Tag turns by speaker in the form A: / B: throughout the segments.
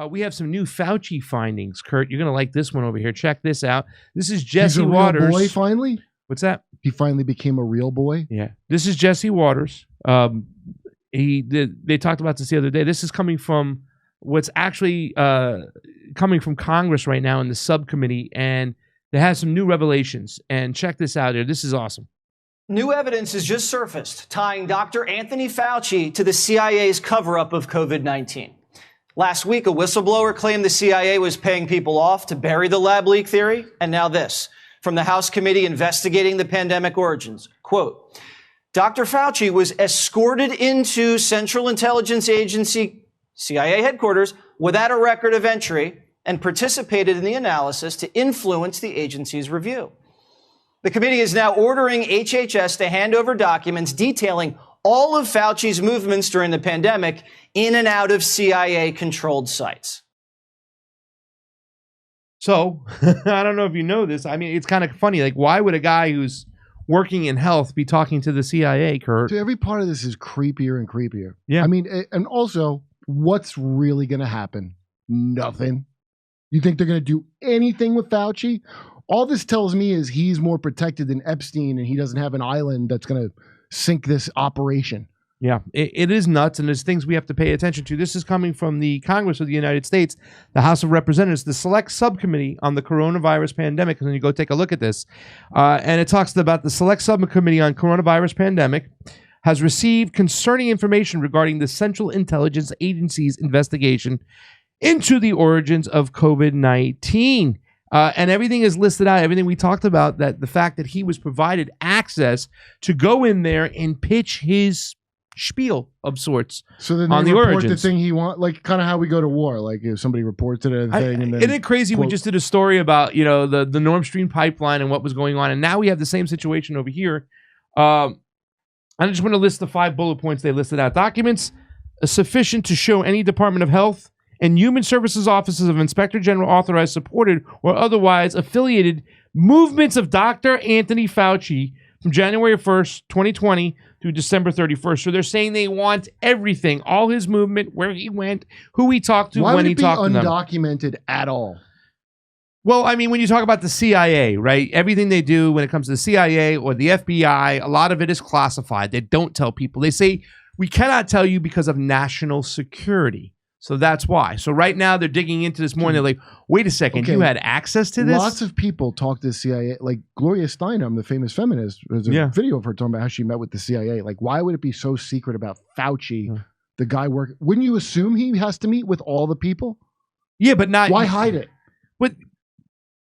A: We have some new Fauci findings, Kurt. You're going to like this one over here. Check this out. This is Jesse
B: He's a
A: Waters.
B: real boy, finally?
A: What's that?
B: He finally became a real boy?
A: Yeah. This is Jesse Waters. They talked about this the other day. This is coming from what's actually coming from Congress right now in the subcommittee, and they have some new revelations. And check this out here. This is awesome.
C: New evidence has just surfaced tying Dr. Anthony Fauci to the CIA's cover-up of COVID-19. Last week, a whistleblower claimed the CIA was paying people off to bury the lab leak theory. And now this, from the House committee investigating the pandemic origins. Quote, Dr. Fauci was escorted into Central Intelligence Agency, CIA headquarters, without a record of entry and participated in the analysis to influence the agency's review. The committee is now ordering HHS to hand over documents detailing all of Fauci's movements during the pandemic in and out of CIA-controlled sites.
A: So, I don't know if you know this. I mean, it's kind of funny. Like, why would a guy who's working in health be talking to the CIA, Kurt?
B: So every part of this is creepier and creepier.
A: Yeah.
B: I mean, and also, what's really going to happen? Nothing. You think they're going to do anything with Fauci? All this tells me is he's more protected than Epstein, and he doesn't have an island that's going to sink this operation.
A: Yeah, it is nuts, and there's things we have to pay attention to. This is coming from the Congress of the United States, the House of Representatives, the Select Subcommittee on the Coronavirus Pandemic. And then you go take a look at this. And it talks about the Select Subcommittee on Coronavirus Pandemic has received concerning information regarding the Central Intelligence Agency's investigation into the origins of COVID-19. And everything is listed out, everything we talked about, that the fact that he was provided access to go in there and pitch his spiel of sorts.
B: So then
A: on
B: they
A: the
B: report
A: origins.
B: the thing he wants, like kind of how we go to war. Like if somebody reports it and thing, and then
A: isn't it crazy? We just did a story about the Nord Stream pipeline and what was going on, and now we have the same situation over here. I just want to list the 5 bullet points they listed out. Documents sufficient to show any Department of Health and Human Services offices of Inspector General authorized, supported, or otherwise affiliated movements of Dr. Anthony Fauci from January 1st, 2020 through December 31st. So they're saying they want everything, all his movement, where he went, who he talked to, when he talked to them.
B: Why would it be undocumented at all?
A: Well, I mean, when you talk about the CIA, right, everything they do when it comes to the CIA or the FBI, a lot of it is classified. They don't tell people. They say, we cannot tell you because of national security. So that's why. So right now they're digging into this more and they're like, wait a second, you had access to this?
B: Lots of people talk to the CIA, like Gloria Steinem, the famous feminist. There's a video of her talking about how she met with the CIA. Like, why would it be so secret about Fauci, the guy working? Wouldn't you assume he has to meet with all the people?
A: Yeah, but not.
B: Why hide it?
A: But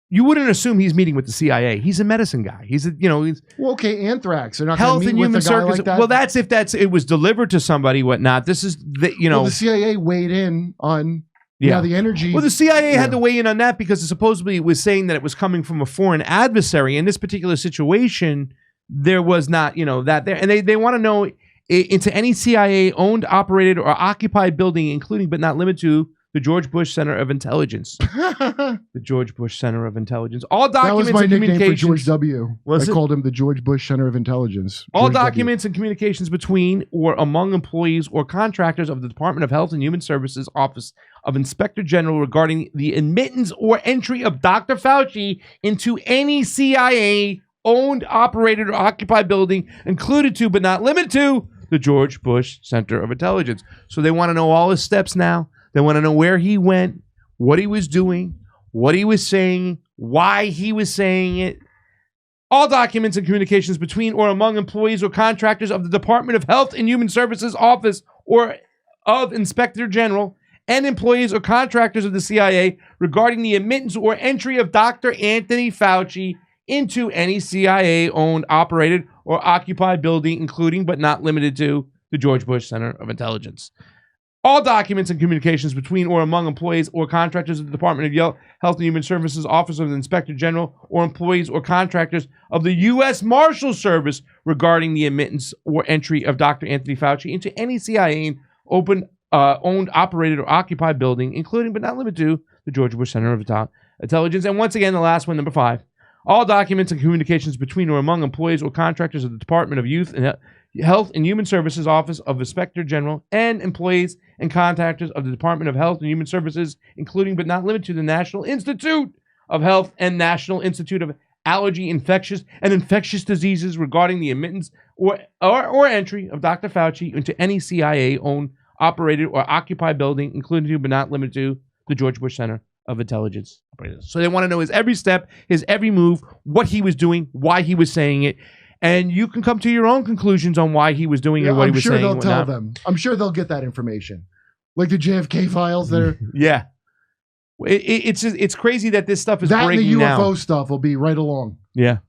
A: you wouldn't assume he's meeting with the CIA. He's a medicine guy. He's he's
B: well, okay, anthrax. They're not
A: Health
B: meet
A: and
B: with
A: Human
B: a guy
A: Services.
B: like that.
A: Well, that's if it was delivered to somebody, whatnot. This is
B: Well, the CIA weighed in on the energy.
A: Well, the CIA had to weigh in on that because supposedly it was saying that it was coming from a foreign adversary. In this particular situation, there was not that there, and they want to know into any CIA owned, operated, or occupied building, including but not limited to the George Bush Center of Intelligence. The George Bush Center of Intelligence. All documents
B: that was my
A: and
B: nickname
A: communications.
B: for George W. I called him the George Bush Center of Intelligence.
A: All
B: George
A: documents and communications between or among employees or contractors of the Department of Health and Human Services Office of Inspector General regarding the admittance or entry of Dr. Fauci into any CIA owned, operated, or occupied building, included to but not limited to the George Bush Center of Intelligence. So they want to know all his steps now. They want to know where he went, what he was doing, what he was saying, why he was saying it. All documents and communications between or among employees or contractors of the Department of Health and Human Services Office or of Inspector General and employees or contractors of the CIA regarding the admittance or entry of Dr. Anthony Fauci into any CIA-owned, operated, or occupied building, including but not limited to the George Bush Center of Intelligence. All documents and communications between or among employees or contractors of the Department of Health and Human Services, Office of the Inspector General, or employees or contractors of the U.S. Marshal Service regarding the admittance or entry of Dr. Anthony Fauci into any CIA owned, operated, or occupied building, including but not limited to the George Bush Center of Intelligence. And once again, the last one, number 5. All documents and communications between or among employees or contractors of the Department of Health and Human Services Office of Inspector General, and employees and contractors of the Department of Health and Human Services, including but not limited to the National Institute of Health and National Institute of Allergy, Infectious Diseases regarding the admittance or entry of Dr. Fauci into any CIA-owned, operated, or occupied building, including but not limited to the George Bush Center of Intelligence. So they want to know his every step, his every move, what he was doing, why he was saying it. And you can come to your own conclusions on why he was doing it, what he was saying.
B: I'm sure they'll tell them. I'm sure they'll get that information. Like the JFK files that are...
A: Yeah. It's crazy that this stuff is
B: that
A: breaking
B: and the UFO
A: now.
B: stuff will be right along.
A: Yeah.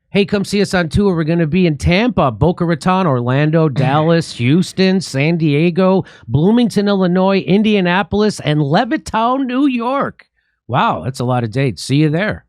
D: Hey, come see us on tour. We're going to be in Tampa, Boca Raton, Orlando, Dallas, Houston, San Diego, Bloomington, Illinois, Indianapolis, and Levittown, New York. Wow, that's a lot of dates. See you there.